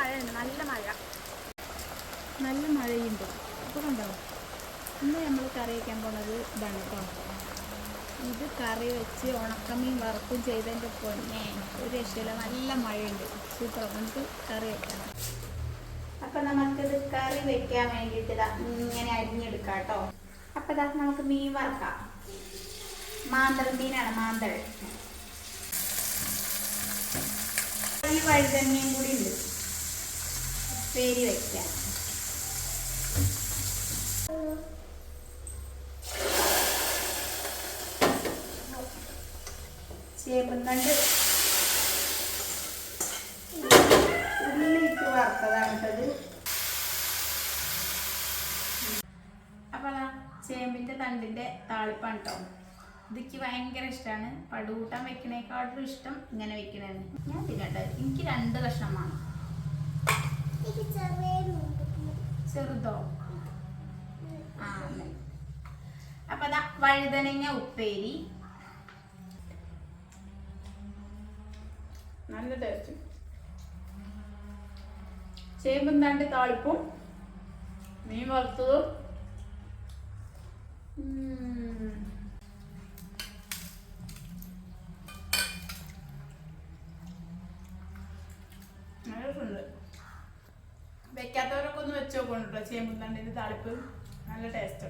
മഴയുണ്ട്, നല്ല മഴ, നല്ല മഴയുണ്ട്. അപ്പോൾ കണ്ടോ, ഇന്ന് നമ്മൾ കറി വയ്ക്കാൻ പോണത് ഇതാണ് കേട്ടോ. ഇത് കറി വെച്ച് ഉണക്കമീൻ വറുക്കും ചെയ്തതിൻ്റെ പൊന്നെ ഒരു രക്ഷയില്ല. നല്ല മഴയുണ്ട്, സൂപ്പർ. നമുക്ക് കറി വെക്കാം. അപ്പം നമുക്കിത് കറി വെക്കാൻ വേണ്ടിയിട്ട് ഇങ്ങനെ അരിഞ്ഞെടുക്കാം കേട്ടോ. അപ്പം ഇതാ നമുക്ക് മീൻ വറുക്കാം. മാന്തൾ മീനാണ്, മാന്തൾ. ഈ വഴുതനങ്ങയും കൂടി ഉണ്ട് ഉപ്പേരി വയ്ക്കാൻ. ചേമ്പുന്നണ്ട് ഉള്ളിയിട്ട് വറുത്തതാണ് കേട്ടത്. അപ്പോൾ ചേമ്പിൻ്റെ തണ്ടിൻ്റെ താളിപ്പാണ് കേട്ടോ. ഇതെനിക്ക് ഭയങ്കര ഇഷ്ടമാണ്. പടുകൂട്ടാൻ വെക്കണേക്കാട്ടും ഇഷ്ടം ഇങ്ങനെ വെക്കണേന്ന്. ഞാൻ തിന്നട്ടെ, എനിക്ക് 2 കഷ്ണമാണ്. ചെറുതോ? ആ. അപ്പം അതാ വഴുതനങ്ങ ഉപ്പേരി, നല്ല ടേസ്റ്റ്. ചേമ്പും തണ്ട് താളിപ്പും മീൻ വറുത്തതും. നല്ല വെക്കാത്തവരൊക്കെ ഒന്ന് വെച്ച് നോക്കണം കേട്ടോ. ചേമ്പും തണ്ടിൻ്റെ താളിപ്പ് നല്ല ടേസ്റ്റ്.